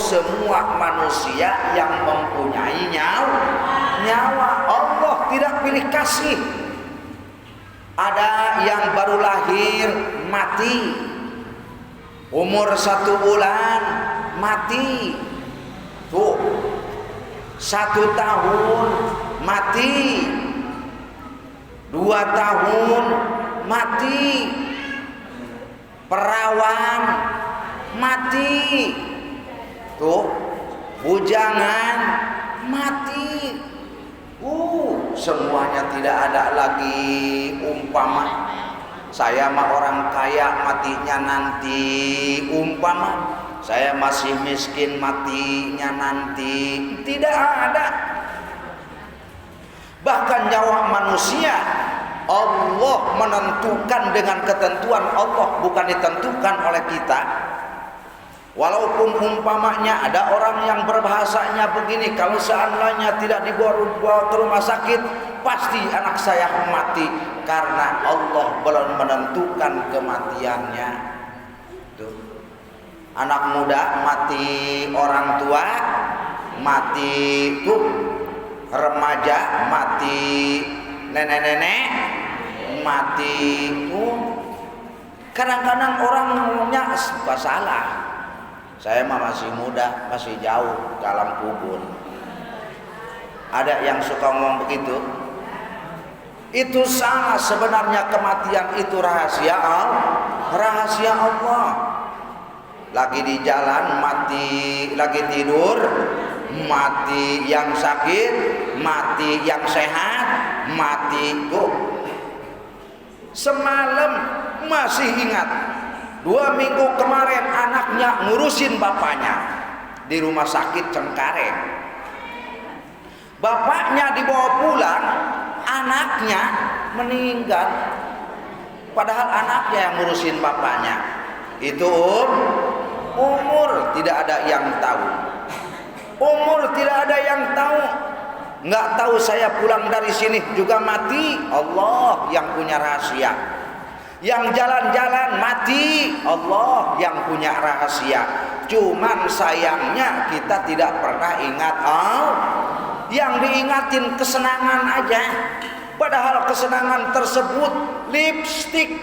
semua manusia yang mempunyai nyawa. Allah tidak pilih kasih. Ada yang baru lahir mati, umur 1 bulan mati, tuh 1 tahun mati, 2 tahun mati, perawan mati, tuh bujangan mati. Semuanya tidak ada lagi umpama saya mah orang kaya matinya nanti, umpama saya masih miskin matinya nanti, tidak ada. Bahkan nyawa manusia Allah menentukan dengan ketentuan Allah, bukan ditentukan oleh kita. Walaupun umpamanya ada orang yang berbahasanya begini, kalau seandainya tidak dibawa ke rumah sakit, pasti anak saya mati, karena Allah belum menentukan kematiannya. Tuh. Anak muda mati, orang tua mati, tuh remaja mati, nenek-nenek mati. Tuh. Kadang-kadang orang ngomongnya suka salah. Saya mah masih muda, masih jauh ke alam kubur. Ada yang suka ngomong begitu. Itu salah. Sebenarnya kematian itu rahasia Allah. Lagi di jalan mati, lagi tidur mati, yang sakit mati, yang sehat mati. Tuh. Semalam masih ingat, 2 minggu kemarin anaknya ngurusin bapaknya di rumah sakit Cengkareng. Bapaknya dibawa pulang, anaknya meninggal. Padahal anaknya yang ngurusin bapaknya. Itu umur tidak ada yang tahu. Umur tidak ada yang tahu. Nggak tahu saya pulang dari sini juga mati. Allah yang punya rahasia. Yang jalan-jalan mati, Allah yang punya rahasia. Cuman sayangnya kita tidak pernah ingat yang diingatin kesenangan aja. Padahal kesenangan tersebut lipstik.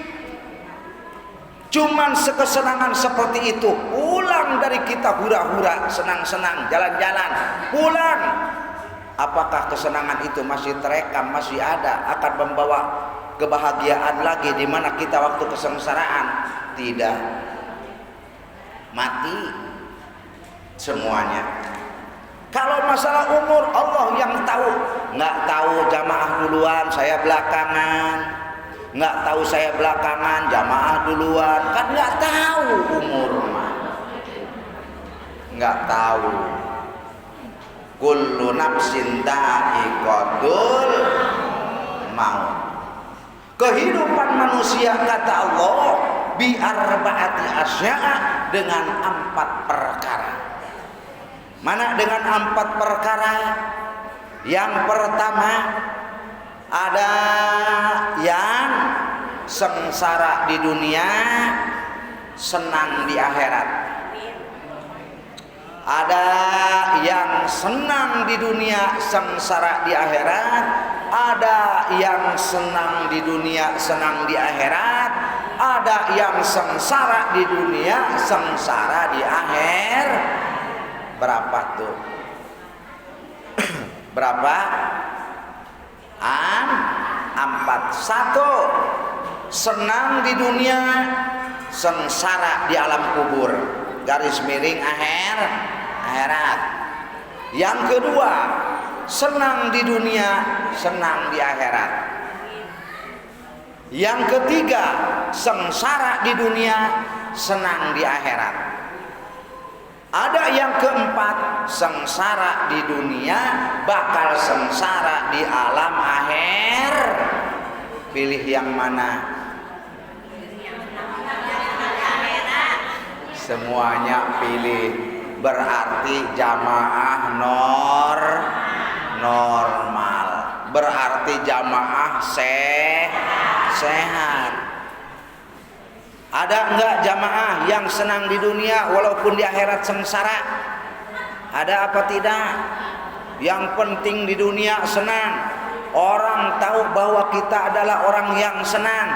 Cuman kesenangan seperti itu, pulang dari kita hura-hura, senang-senang, jalan-jalan, pulang. Apakah kesenangan itu masih terekam, masih ada, akan membawa kebahagiaan lagi di mana kita waktu kesengsaraan? Tidak. Mati semuanya. Kalau masalah umur Allah yang tahu. Nggak tahu jamaah duluan, saya belakangan. Nggak tahu saya belakangan, jamaah duluan. Kan nggak tahu umur mah. Nggak tahu. Kullu nafsin dha'iqatul maut. Kehidupan manusia kata Allah bi arba'ati asya'a, dengan 4 perkara. Mana dengan 4 perkara? Yang pertama, ada yang sengsara di dunia, senang di akhirat. Ada yang senang di dunia, sengsara di akhirat. Ada yang senang di dunia, senang di akhirat. Ada yang sengsara di dunia, sengsara di akhir. Berapa tuh? Berapa? 4. 1, senang di dunia, sengsara di alam kubur. Garis miring akhirat. Yang kedua, senang di dunia, senang di akhirat. Yang ketiga, sengsara di dunia, senang di akhirat. Ada yang keempat, sengsara di dunia, bakal sengsara di alam akhir. Pilih yang mana? Semuanya pilih. Berarti jamaah normal. Berarti jamaah sehat. Ada enggak jamaah yang senang di dunia walaupun di akhirat sengsara? Ada apa tidak? Yang penting di dunia senang. Orang tahu bahwa kita adalah orang yang senang.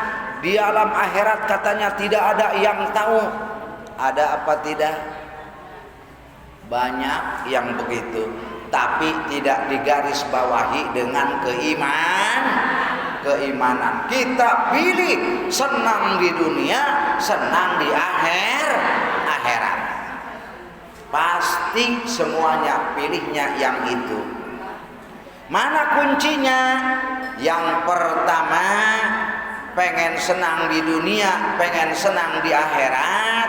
Di alam akhirat katanya tidak ada yang tahu. Ada apa tidak? Banyak yang begitu, tapi tidak digarisbawahi dengan keimanan. Kita pilih senang di dunia, senang di akhirat. Pasti semuanya pilihnya yang itu. Mana kuncinya? Yang pertama, pengen senang di dunia, pengen senang di akhirat.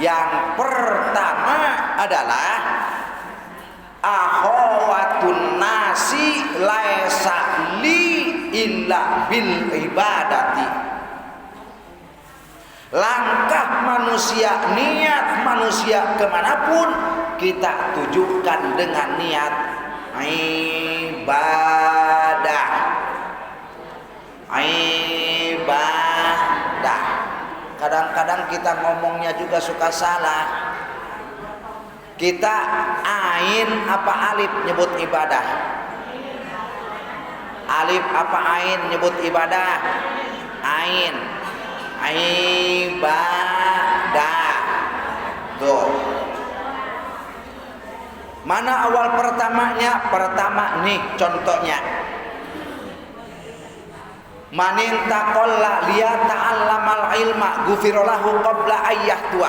Yang pertama adalah akhawatun nasi laisa li illa bil ibadati. Langkah manusia, niat manusia kemanapun kita tujukan dengan niat ibadah. Kadang-kadang kita ngomongnya juga suka salah. Kita ain apa alif nyebut ibadah? Alif apa ain nyebut ibadah? Ain. Ibadah. Tuh. Mana awal pertamanya? Pertama nih contohnya. Manin taqalla liyata'allamal ilma ghufirolahu qabla ayyah tua.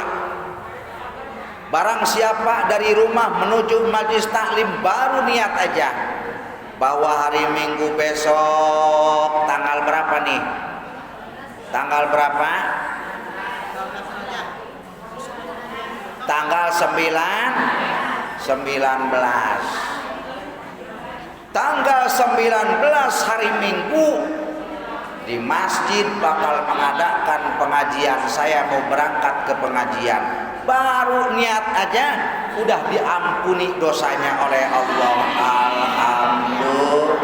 Barang siapa dari rumah menuju majlis taklim baru niat aja bahwa hari Minggu besok tanggal berapa nih? Tanggal berapa? Tanggal 19. Tanggal 19 hari Minggu di masjid bakal mengadakan pengajian. Saya mau berangkat ke pengajian. Baru niat aja udah diampuni dosanya oleh Allah. Alhamdulillah.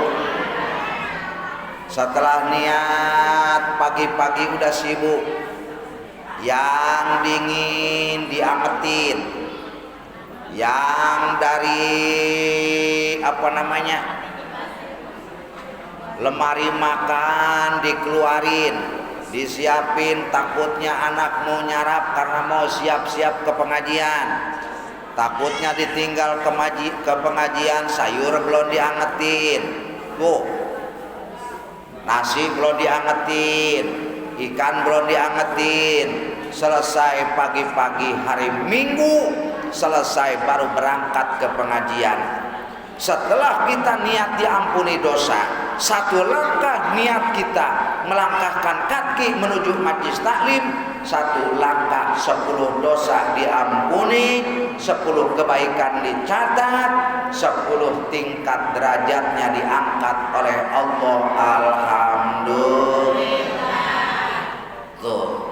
Setelah niat pagi-pagi udah sibuk. Yang dingin diangetin. Yang dari lemari makan dikeluarin, disiapin, takutnya anak mau nyarap karena mau siap-siap ke pengajian. Takutnya ditinggal ke pengajian, sayur belum diangetin. Tuh. Nasi belum diangetin, ikan belum diangetin. Selesai pagi-pagi hari Minggu, selesai baru berangkat ke pengajian. Setelah kita niat diampuni dosa, satu langkah niat kita melangkahkan kaki menuju majlis taklim, satu langkah 10 dosa diampuni, 10 kebaikan dicatat, 10 tingkat derajatnya diangkat oleh Allah. Alhamdulillah. Tuh.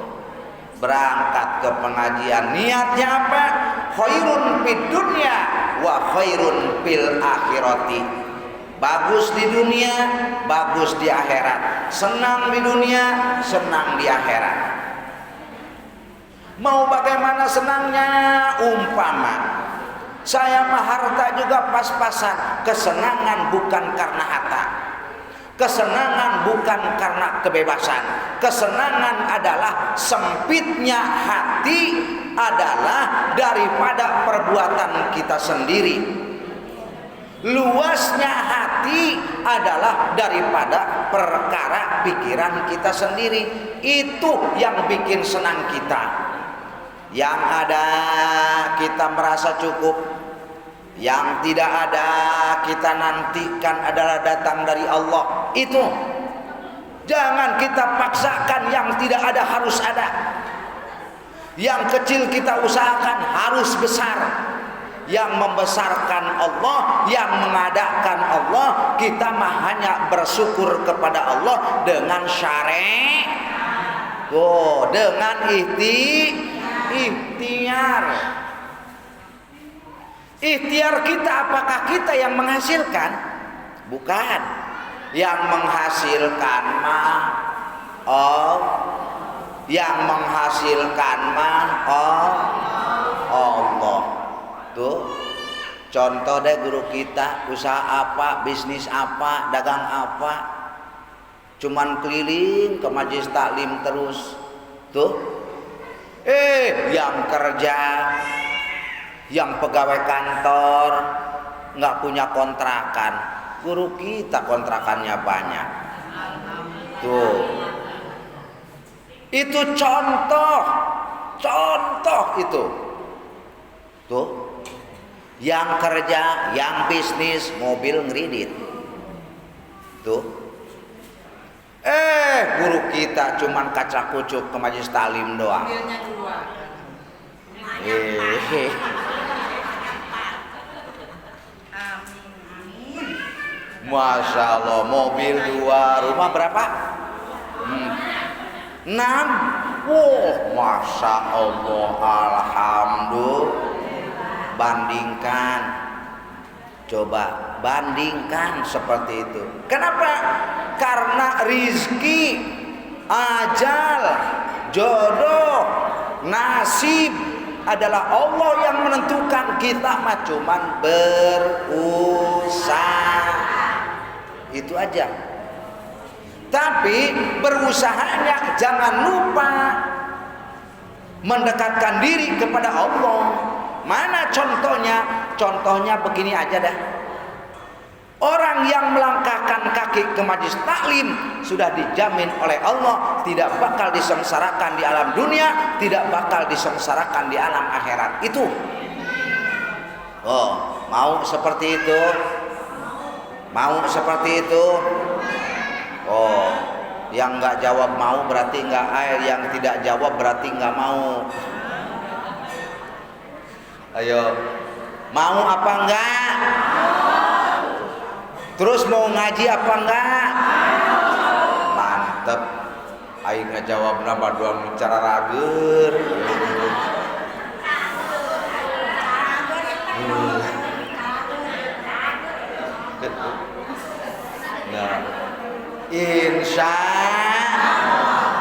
Berangkat ke pengajian niatnya apa? Khairun fid dunya wa khairun fil akhirati. Bagus di dunia, bagus di akhirat. Senang di dunia, senang di akhirat. Mau bagaimana senangnya? Umpama saya mah harta juga pas-pasan. Kesenangan bukan karena harta. Kesenangan bukan karena kebebasan. Kesenangan adalah sempitnya hati adalah daripada perbuatan kita sendiri. Luasnya hati adalah daripada perkara pikiran kita sendiri. Itu yang bikin senang kita. Yang ada kita merasa cukup. Yang tidak ada kita nantikan adalah datang dari Allah. Itu jangan kita paksakan yang tidak ada harus ada. Yang kecil kita usahakan harus besar. Yang membesarkan Allah, yang mengadakan Allah, kita mah hanya bersyukur kepada Allah dengan syariat. Oh, dengan ikhtiar. Ikhtiar kita apakah kita yang menghasilkan? Bukan. Yang menghasilkan mah yang menghasilkan mah Allah. Tuh. Contoh deh guru kita, usaha apa, bisnis apa, dagang apa, cuman keliling ke majelis taklim terus. Tuh, yang kerja, yang pegawai kantor, nggak punya kontrakan, guru kita kontrakannya banyak. Tuh, itu contoh itu. Tuh, yang kerja, yang bisnis, mobil ngeridit. Tuh, guru kita cuman kaca kucuk ke majelis taklim doang. Masya Allah, mobil 2, rumah berapa? 6. Wow, Masya Allah, alhamdulillah. Bandingkan, coba bandingkan seperti itu. Kenapa? Karena rizki, ajal, jodoh, nasib adalah Allah yang menentukan. Kita mah cuman berusaha, itu aja. Tapi berusahanya jangan lupa mendekatkan diri kepada Allah. Mana contohnya? Contohnya begini aja dah. Orang yang melangkahkan kaki ke majelis taklim sudah dijamin oleh Allah tidak bakal disengsarakan di alam dunia, tidak bakal disengsarakan di alam akhirat. Itu. Oh, mau seperti itu? Mau seperti itu? Oh, yang nggak jawab mau berarti nggak air, yang tidak jawab berarti nggak mau. Ayo, mau apa enggak? Terus mau ngaji apa enggak? Mantep. Aing ngejawab nambah doang bicara rager. Nah, insya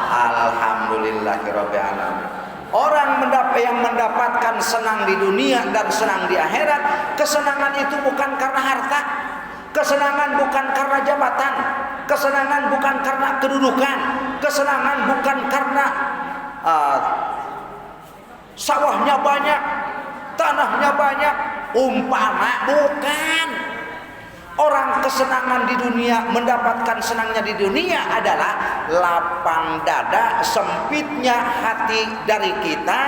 alhamdulillahirabbil alamin. Orang yang mendapatkan senang di dunia dan senang di akhirat, kesenangan itu bukan karena harta, kesenangan bukan karena jabatan, kesenangan bukan karena kedudukan, kesenangan bukan karena sawahnya banyak, tanahnya banyak, umpama, bukan. Orang kesenangan di dunia, mendapatkan senangnya di dunia adalah lapang dada, sempitnya hati dari kita,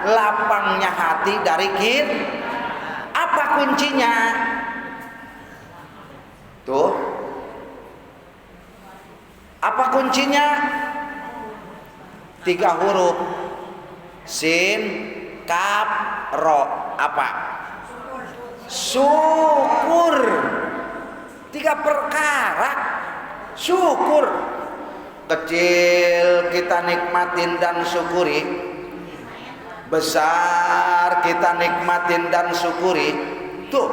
lapangnya hati dari kita. Apa kuncinya? Tuh, apa kuncinya? 3 huruf, sin, kaf, ro. Apa? Syukur. 3 perkara. Syukur. Kecil kita nikmatin dan syukuri, besar kita nikmatin dan syukuri. Tuh,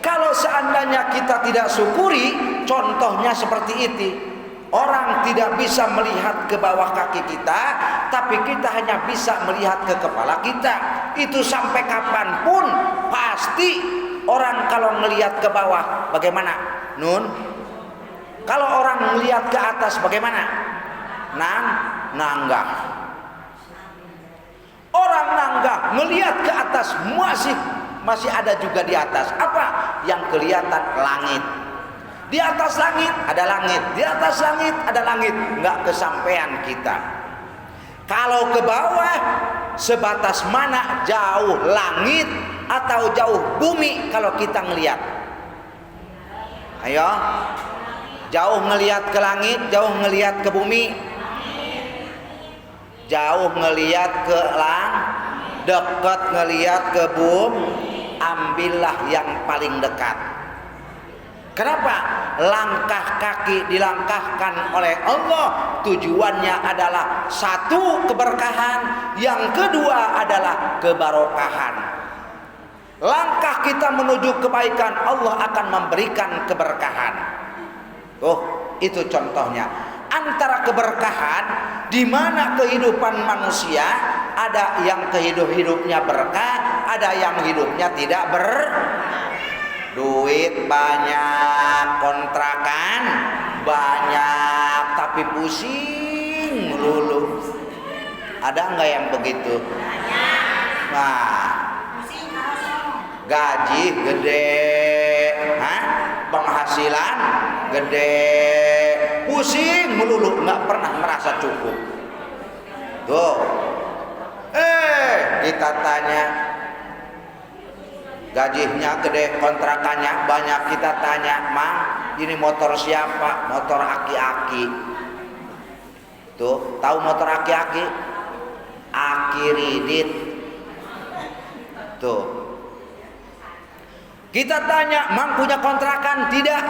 kalau seandainya kita tidak syukuri, contohnya seperti itu. Orang tidak bisa melihat ke bawah kaki kita, tapi kita hanya bisa melihat ke kepala kita. Itu sampai kapanpun pasti. Orang kalau melihat ke bawah bagaimana? Nun. Kalau orang melihat ke atas bagaimana? Nanggah. Orang nanggah melihat ke atas masih ada juga di atas. Apa? Yang kelihatan langit. Di atas langit ada langit, di atas langit ada langit, nggak kesampaian kita. Kalau ke bawah sebatas mana jauh langit atau jauh bumi kalau kita ngelihat? Ayo, jauh ngelihat ke langit, jauh ngelihat ke bumi, jauh ngelihat ke dekat ngelihat ke bumi. Ambillah yang paling dekat. Kenapa? Langkah kaki dilangkahkan oleh Allah, tujuannya adalah 1 keberkahan, yang kedua adalah kebarokahan. Langkah kita menuju kebaikan, Allah akan memberikan keberkahan. Tuh, itu contohnya. Antara keberkahan, di mana kehidupan manusia ada yang hidupnya berkah, ada yang hidupnya tidak duit banyak, kontrakan banyak, tapi pusing melulu. Ada nggak yang begitu? Nah, gaji gede, penghasilan gede, pusing melulu, nggak pernah merasa cukup. Tuh, kita tanya, gajinya gede, kontrakannya banyak, kita tanya, Mang, ini motor siapa? Motor aki-aki. Tuh, tahu motor aki-aki? Aki Ridit. Tuh, kita tanya, Mang punya kontrakan? Tidak.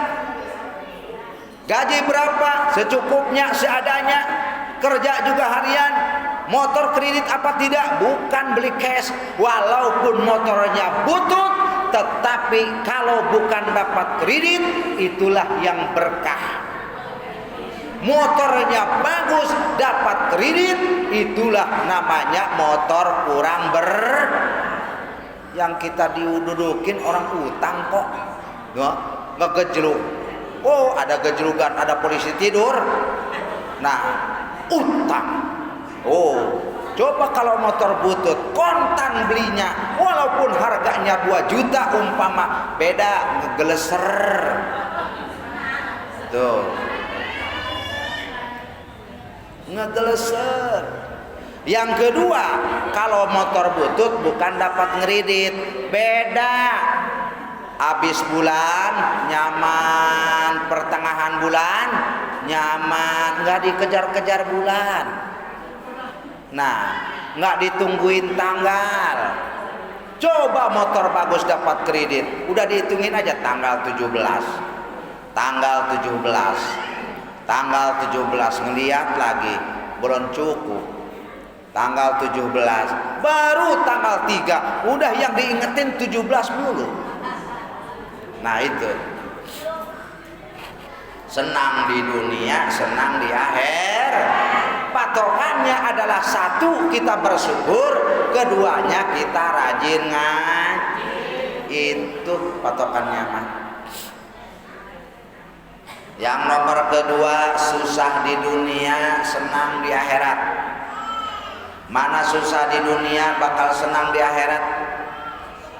Gaji berapa? Secukupnya, seadanya. Kerja juga harian. Motor kredit apa tidak? Bukan beli cash. Walaupun motornya butut, tetapi kalau bukan dapat kredit, itulah yang berkah. Motornya bagus, dapat kredit, itulah namanya motor kurang yang kita didudukin orang utang kok. Nggak gejluk. Oh, ada gejlukan, ada polisi tidur. Nah, utang. Oh, coba kalau motor butut kontan belinya, walaupun harganya 2 juta umpama, beda ngegeleser. Tuh, ngegeleser. Yang kedua, kalau motor butut bukan dapat ngeridit, beda. Habis bulan nyaman, pertengahan bulan nyaman, nggak dikejar-kejar bulan. Nah, nggak ditungguin tanggal. Coba motor bagus dapat kredit, udah dihitungin aja tanggal 17, tanggal 17 ngeliat lagi belum cukup. Tanggal 17, baru tanggal 3, udah yang diingetin 17 dulu. Nah itu, senang di dunia, senang di akhir. Patokannya adalah satu, kita bersyukur, keduanya kita rajin ngaji. Itu patokannya mah. Yang nomor kedua, susah di dunia, senang di akhirat. Mana susah di dunia bakal senang di akhirat.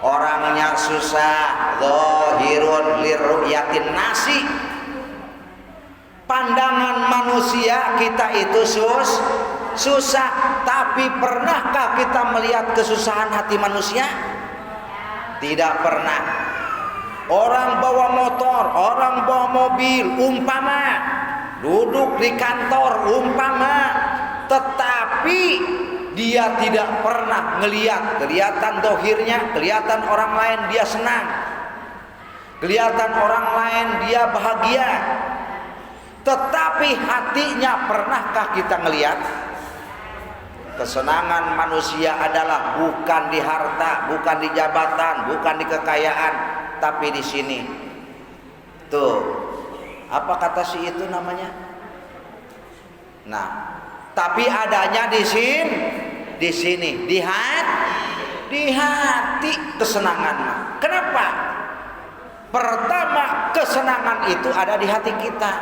Orangnya susah, zahirun lirru'yatin nasi. Pandangan manusia kita itu susah, tapi pernahkah kita melihat kesusahan hati manusia? Tidak pernah. Orang bawa motor, orang bawa mobil, umpama duduk di kantor, umpama, tetapi dia tidak pernah ngelihat, kelihatan dohirnya, kelihatan orang lain dia senang, kelihatan orang lain dia bahagia, tetapi hatinya pernahkah kita ngelihat? Kesenangan manusia adalah bukan di harta, bukan di jabatan, bukan di kekayaan, tapi di sini. Tuh, apa kata si itu namanya? Nah, tapi adanya di sini, di hati kesenangan. Kenapa? Pertama, kesenangan itu ada di hati kita.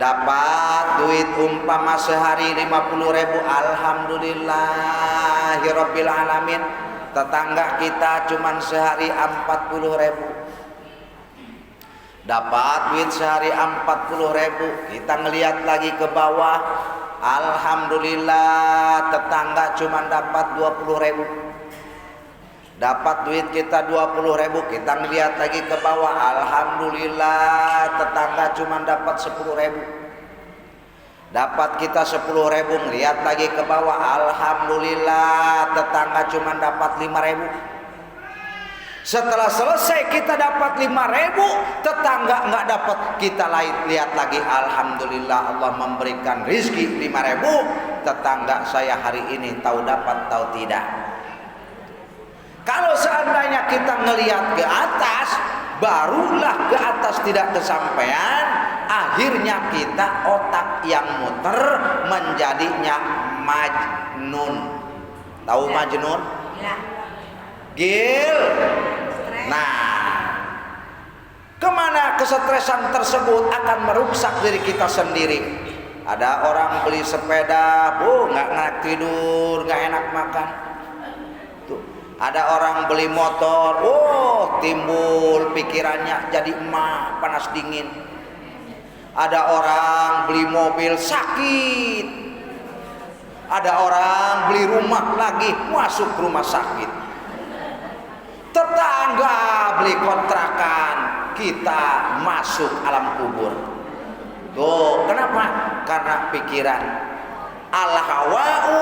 Dapat duit umpama sehari 50.000, alhamdulillahirabbil alamin. Tetangga kita cuman sehari 40.000. Dapat duit sehari 40.000, kita ngelihat lagi ke bawah, alhamdulillah tetangga cuma dapat 20.000. Dapat duit kita 20.000, kita ngelihat lagi ke bawah, alhamdulillah tetangga cuma dapat 10.000. Dapat kita 10.000, ngelihat lagi ke bawah, alhamdulillah tetangga cuma dapat 5.000. Setelah selesai kita dapat 5.000, tetangga nggak dapat, kita lihat lagi, alhamdulillah Allah memberikan rizki 5.000, tetangga saya hari ini tahu dapat tahu tidak. Kalau seandainya kita ngelihat ke atas, barulah ke atas tidak kesampaian, akhirnya kita otak yang muter menjadinya majnun. Tahu majnun? Gil. Nah, kemana kesetresan tersebut akan merusak diri kita sendiri. Ada orang beli sepeda, nggak enak tidur, nggak enak makan. Tuh. Ada orang beli motor, timbul pikirannya jadi emak, panas dingin. Ada orang beli mobil sakit. Ada orang beli rumah lagi masuk rumah sakit. Tetangga beli kontrakan, kita masuk alam kubur. Tuh, kenapa? Karena pikiran. Al-hawa'u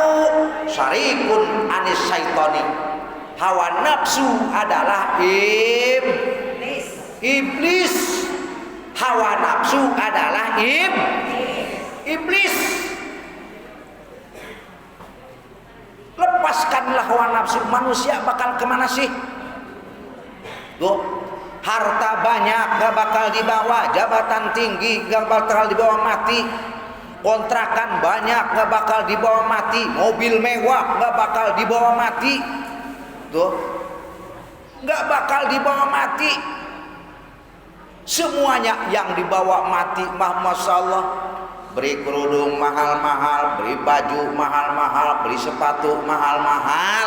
syarikun anis syaitoni. Hawa nafsu adalah iblis. Hawa nafsu adalah iblis. Lepaskanlah hawa nafsu. Manusia bakal kemana sih? Tuh, harta banyak gak bakal dibawa, jabatan tinggi gak bakal dibawa mati, kontrakan banyak gak bakal dibawa mati, mobil mewah gak bakal dibawa mati. Tuh, gak bakal dibawa mati. Semuanya yang dibawa mati Masya Allah. Beli kerudung mahal-mahal, beli baju mahal-mahal, beli sepatu mahal-mahal,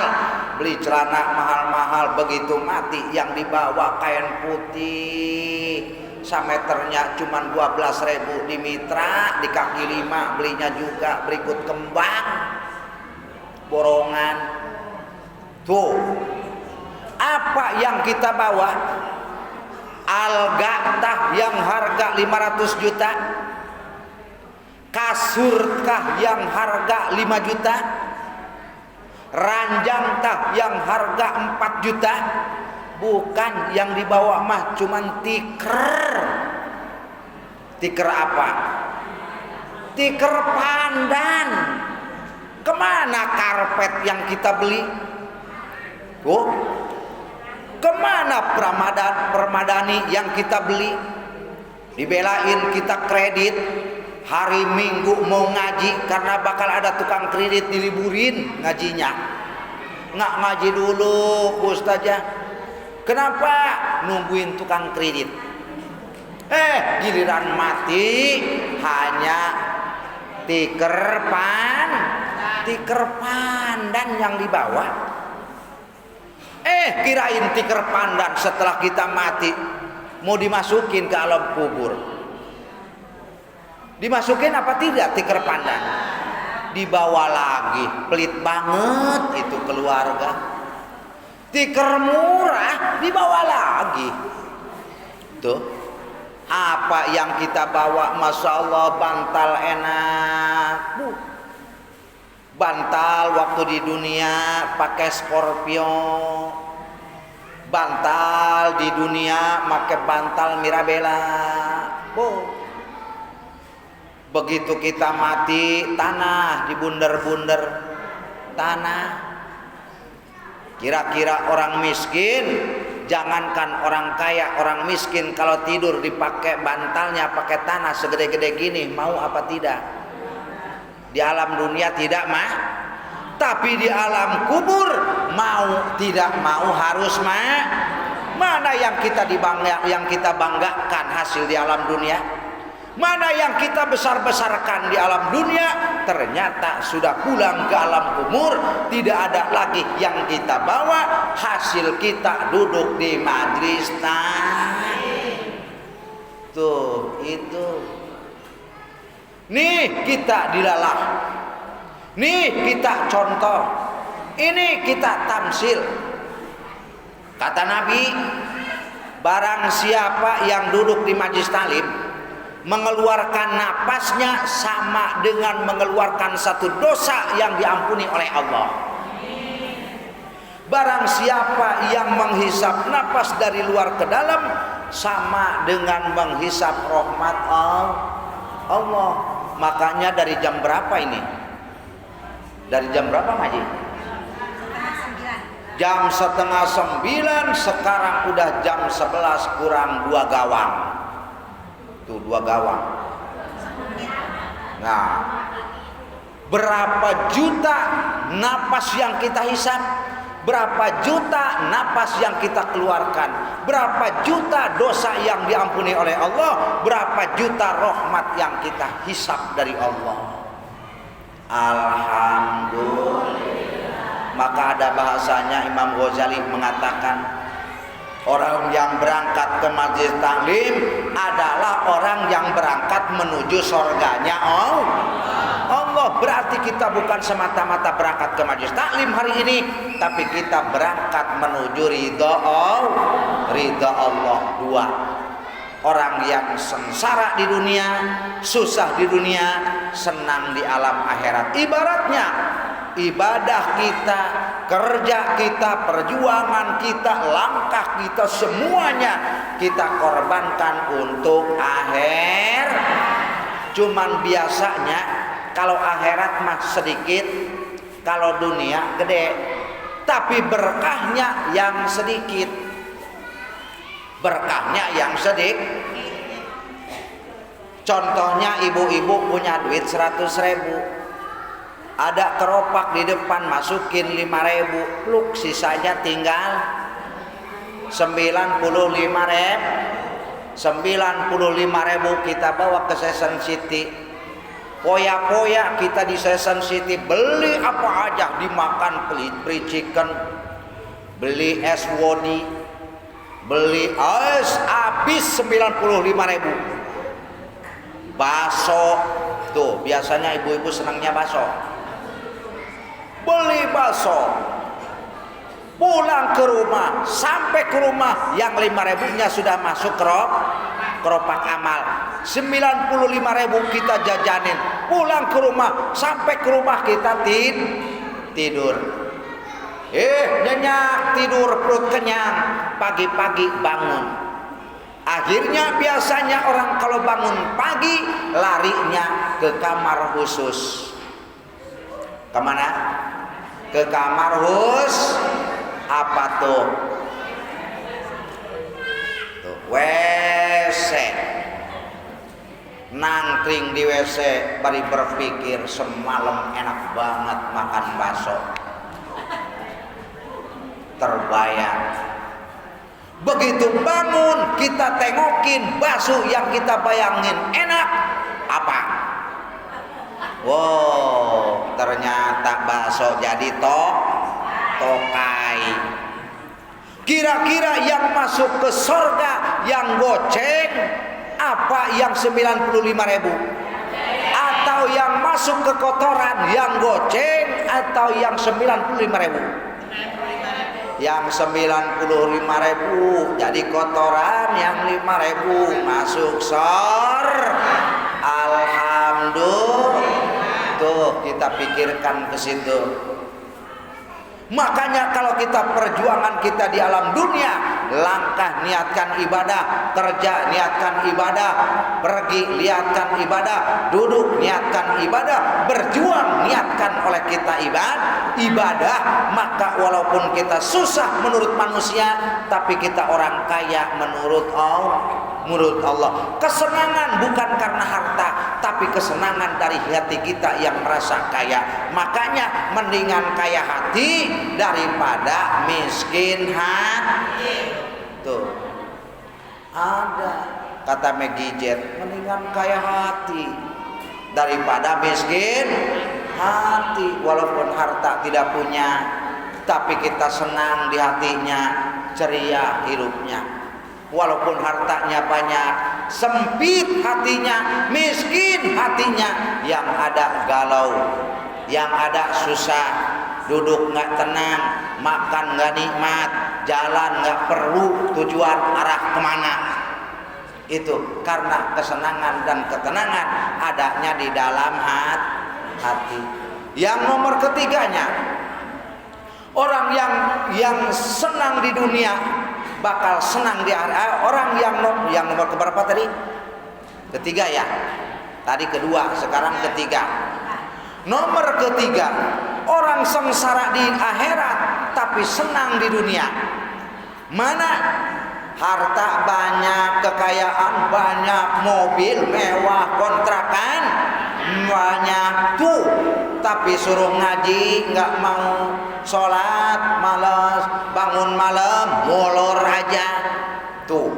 beli celana mahal-mahal. Begitu mati yang dibawa kain putih, sameternya cuma 12.000 di Mitra, di kaki 5 belinya juga berikut kembang borongan. Tuh, apa yang kita bawa? Alga yang harga 500 juta, kasurkah yang harga 5 juta, ranjangkah yang harga 4 juta. Bukan, yang dibawa mah cuman tiker. Tiker apa? Tiker pandan. Kemana karpet yang kita beli? Kemana permadani yang kita beli? Dibelain kita kredit. Hari Minggu mau ngaji karena bakal ada tukang kredit, diliburin ngajinya. Nggak ngaji dulu Ustazah. Kenapa? Nungguin tukang kredit. Giliran mati hanya tiker pandan yang dibawa. Kirain tiker pandan setelah kita mati mau dimasukin ke alam kubur. Dimasukin apa tidak tiker pandan? Dibawa lagi. Pelit banget itu keluarga. Tiker murah dibawa lagi. Tuh, apa yang kita bawa? Masya Allah, bantal enak. Bantal waktu di dunia pakai Scorpio. Bantal di dunia pakai bantal Mirabella. Begitu kita mati, tanah dibunder-bunder tanah. Kira-kira orang miskin, jangankan orang kaya, orang miskin kalau tidur dipakai bantalnya pakai tanah segede-gede gini, mau apa tidak? Di alam dunia tidak mah, tapi di alam kubur mau tidak mau harus mah. Mana yang kita banggakan hasil di alam dunia? Mana yang kita besar-besarkan di alam dunia, ternyata sudah pulang ke alam kubur, tidak ada lagi yang kita bawa. Hasil kita duduk di majlis tuh itu. Nih kita dilalah, nih kita contoh, ini kita tamsil. Kata Nabi, barang siapa yang duduk di majlis talim mengeluarkan napasnya sama dengan mengeluarkan satu dosa yang diampuni oleh Allah. Barang siapa yang menghisap napas dari luar ke dalam sama dengan menghisap rahmat Allah. Makanya dari jam berapa ini? Dari jam berapa Maji? Jam 8:30, sekarang udah jam 11 kurang 2 gawang. Tuh 2 gawang. Nah, berapa juta napas yang kita hisap? berapa juta napas yang kita keluarkan, berapa juta dosa yang diampuni oleh Allah, berapa juta rahmat yang kita hisab dari Allah. Alhamdulillah. Maka ada bahasanya Imam Ghazali mengatakan, orang yang berangkat ke majelis taklim adalah orang yang berangkat menuju surganya Allah. Berarti kita bukan semata-mata berangkat ke majelis taklim hari ini, tapi kita berangkat menuju ridha Allah. Dua, orang yang sengsara di dunia, susah di dunia, senang di alam akhirat. Ibaratnya ibadah kita, kerja kita, perjuangan kita, langkah kita, semuanya kita korbankan untuk akhir. Cuman biasanya kalau akhirat mah sedikit, kalau dunia gede, tapi berkahnya yang sedikit. Berkahnya yang sedikit. Contohnya ibu-ibu punya duit 100.000, ada keropak di depan, masukin 5.000, pluk, sisanya tinggal 95.000 kita bawa ke Season City. Poya-poya kita di Season City, beli apa aja, dimakan, beli chicken, beli es wodi, beli es, habis 95.000. Bakso, tuh biasanya ibu-ibu senangnya bakso. Beli bakso, pulang ke rumah, sampai ke rumah yang 5.000-nya sudah masuk keropak amal. 95.000 kita jajanin, pulang ke rumah, sampai ke rumah kita tidur. Nyenyak tidur, perut kenyang, pagi-pagi bangun. Akhirnya biasanya orang kalau bangun pagi larinya ke kamar khusus. Kemana? Ke kamar apa tuh? WC. Nangkring di WC, bari berpikir semalam enak banget makan bakso. Terbayang. Begitu bangun kita tengokin bakso yang kita bayangin enak, apa? Wow, ternyata bakso jadi tokai. Kira-kira yang masuk ke surga yang goceng apa, yang 95.000? Atau yang masuk ke kotoran yang goceng, atau yang 95.000? Yang 95.000 jadi kotoran, yang 5.000 masuk Alhamdulillah. Tuh kita pikirkan ke situ. Makanya kalau kita perjuangan kita di alam dunia, langkah niatkan ibadah, kerja niatkan ibadah, pergi niatkan ibadah, duduk niatkan ibadah, berjuang niatkan oleh kita ibadah, maka walaupun kita susah menurut manusia, tapi kita orang kaya menurut Allah. Kesenangan bukan karena harta, tapi kesenangan dari hati kita yang merasa kaya. Makanya mendingan kaya hati daripada miskin hati. Tuh ada kata Maggie Jet, mendingan kaya hati daripada miskin hati. Walaupun harta tidak punya, tapi kita senang di hatinya, ceria hidupnya. Walaupun hartanya banyak, sempit hatinya, miskin hatinya, yang ada galau, yang ada susah, duduk nggak tenang, makan nggak nikmat, jalan nggak perlu tujuan arah kemana. Itu karena kesenangan dan ketenangan adanya di dalam hati. Yang nomor ketiganya, orang yang senang di dunia bakal senang di akhirat. Orang yang nomor keberapa tadi? Ketiga ya. Tadi kedua, sekarang ketiga. Nomor ketiga, orang sengsara di akhirat tapi senang di dunia. Mana? Harta banyak, kekayaan banyak, mobil mewah, kontrakan banyak tuh, tapi suruh ngaji nggak mau. sholat malas, bangun malam molor aja. Tuh,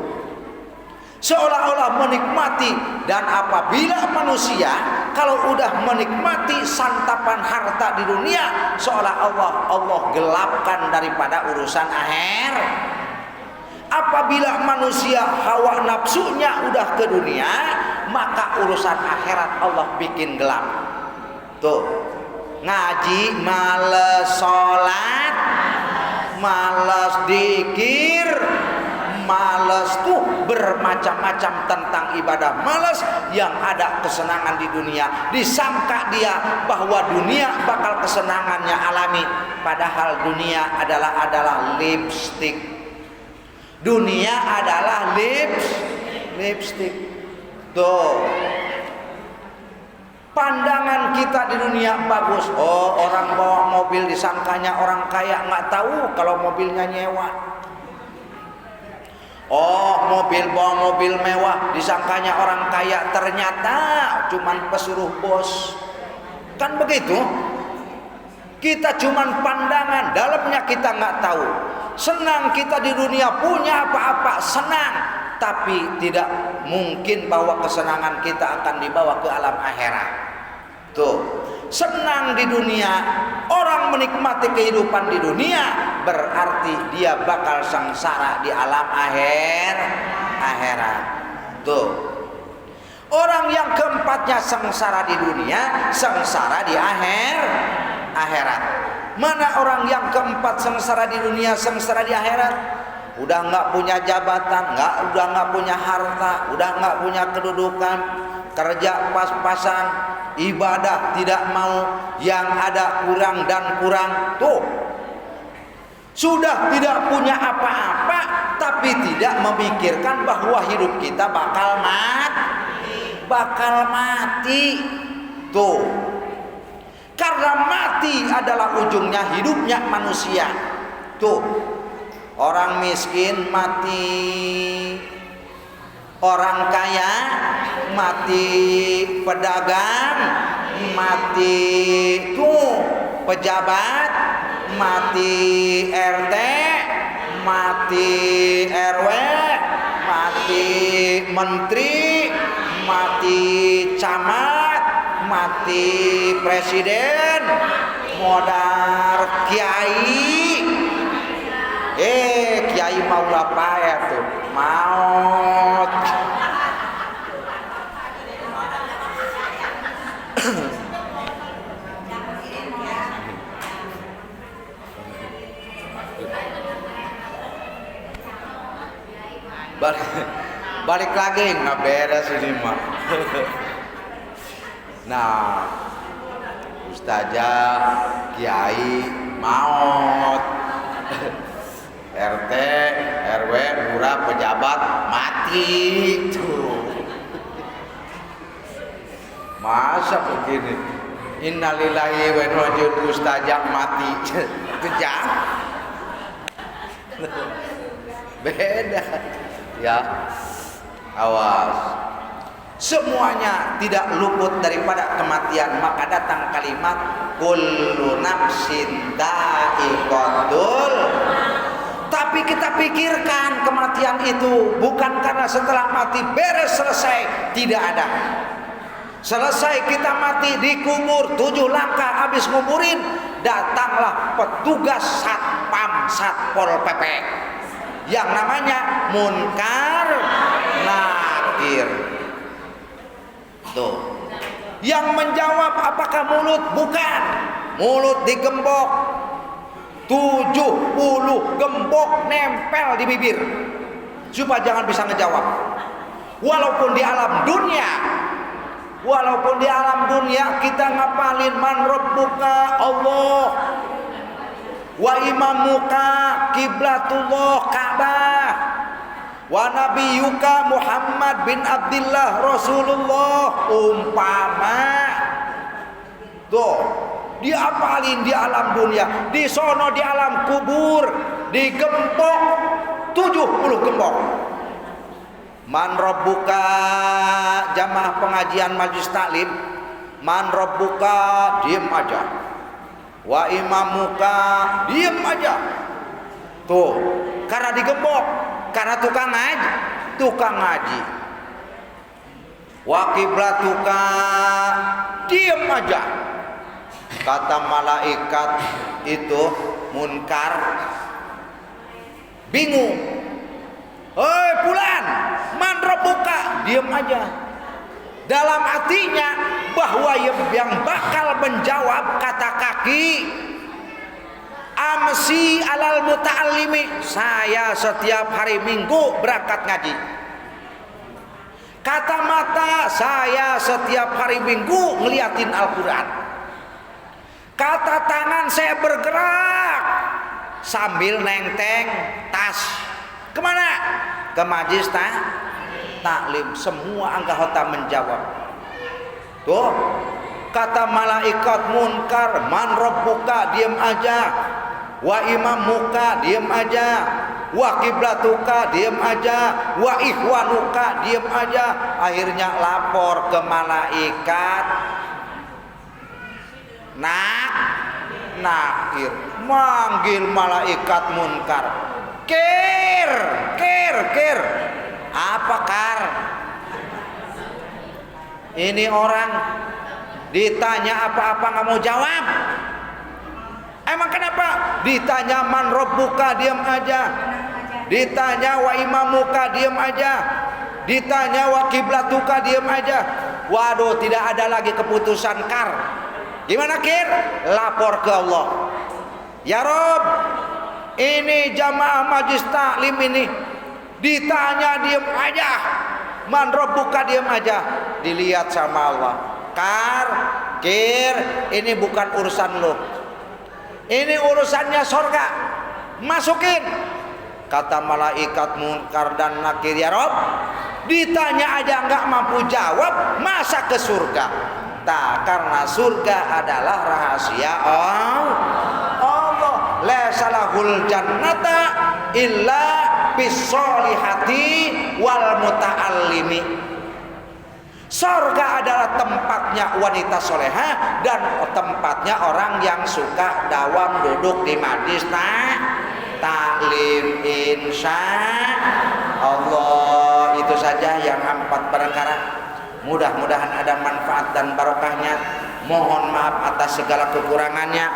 seolah-olah menikmati. Dan apabila manusia kalau udah menikmati santapan harta di dunia, seolah Allah gelapkan daripada urusan akhir. Apabila manusia hawa nafsunya udah ke dunia, maka urusan akhirat Allah bikin gelap. Tuh, ngaji males, sholat males, dikir males, tuh bermacam-macam tentang ibadah males. Yang ada kesenangan di dunia, disangka dia bahwa dunia bakal kesenangannya alami, padahal dunia adalah lipstik. Dunia adalah lipstik. Tuh, pandangan kita di dunia bagus. Oh, orang bawa mobil disangkanya orang kaya, nggak tahu kalau mobilnya nyewa. Oh, bawa mobil mewah disangkanya orang kaya, ternyata cuman pesuruh bos. Kan begitu? Kita cuman pandangan, dalamnya kita nggak tahu. Senang kita di dunia punya apa-apa, senang, tapi tidak mungkin bahwa kesenangan kita akan dibawa ke alam akhirat. Tuh, senang di dunia, orang menikmati kehidupan di dunia, berarti dia bakal sengsara di alam akhirat. Tuh, orang yang keempatnya sengsara di dunia, sengsara di akhirat. Mana orang yang keempat sengsara di dunia, sengsara di akhirat? Udah nggak punya jabatan, udah nggak punya harta, udah nggak punya kedudukan, kerja pas-pasan, ibadah tidak mau, yang ada kurang dan kurang. Tuh, sudah tidak punya apa-apa, tapi tidak memikirkan bahwa hidup kita bakal mati. Tuh, karena mati adalah ujungnya hidupnya manusia. Tuh, orang miskin mati, orang kaya mati, pedagang mati, tuh pejabat mati, RT mati, RW mati, menteri mati, camat mati, presiden, modar, kiai. Kiai mau apa ya tuh? Maut. Balik lagi, nggak beres ini mah. Nah, ustazah, kiai, maut, RT, RW, lurah, pejabat mati. Tuh, masa begini? Innalillahi wa inna ilaihi raji'un, ustazah mati, kejam. Beda, ya. Awas. Semuanya tidak luput daripada kematian, maka datang kalimat kullu nafsin dha'iqatul. Tapi kita pikirkan kematian itu bukan karena setelah mati beres selesai, tidak ada. Selesai kita mati, dikubur, 7 langkah habis nguburin, datanglah petugas Satpol PP yang namanya Munkar Nakir. Tuh, yang menjawab apakah mulut? Bukan. Mulut digembok, 70 gembok nempel di bibir supaya jangan bisa ngejawab. Walaupun di alam dunia kita ngapalin man rabbuka Allah, wa imamuka kiblatullah Ka'bah, wa nabiyuka Muhammad bin Abdullah Rasulullah, umpama. Tuh, diapalin di alam dunia, di sono di alam kubur digembok 70 gembok. Man rabbuka, jamaah pengajian majlis taklim, man rabbuka diem aja. wa imamuka, diem aja. Tuh, karena digembok, karena tukang ngaji. Wa kiblatuka, diem aja. Kata malaikat itu Munkar bingung. Hei fulan, man rabbuka, diem aja. Dalam hatinya bahwa yang bakal menjawab kata kaki, amsi alal muta'allimi, saya setiap hari Minggu berangkat ngaji. Kata mata, saya setiap hari Minggu ngeliatin Al-Quran. Kata tangan, saya bergerak sambil nenteng tas. Kemana? Ke majlis taklim. Semua anggota menjawab. Tuh, kata malaikat Munkar, man rabbuka, diem aja. Wa imamuka, diem aja. Wa kiblatuka, diem aja. Wa ikhwanuka, diem aja. Akhirnya lapor ke malaikat. Nakir manggil malaikat Munkar. Kir. Apa kar? Ini orang ditanya apa-apa nggak mau jawab. Emang kenapa? Ditanya man rabbuka, diam aja. Ditanya wa imamuka, diam aja. Ditanya wa kiblatuka, diam aja. Waduh, tidak ada lagi keputusan kar. Gimana kir? Lapor ke Allah. Ya Rob, ini jamaah majlis taklim ini ditanya diam aja. Man rabbuka, diam aja. Dilihat sama Allah. Kar, kir, ini bukan urusan lo. Ini urusannya sorga. Masukin. Kata malaikat Munkar dan Nakir, ya Rob, ditanya aja nggak mampu jawab, masa ke surga? Tak, karena surga adalah rahasia Allah. La salahul jannata illa bisolihati wal muta'allimi. Surga adalah tempatnya wanita soleha dan tempatnya orang yang suka dawam duduk di majlis taklim. Insya Allah. Itu saja yang 4 perkara. Mudah-mudahan ada manfaat dan barokahnya. Mohon maaf atas segala kekurangannya.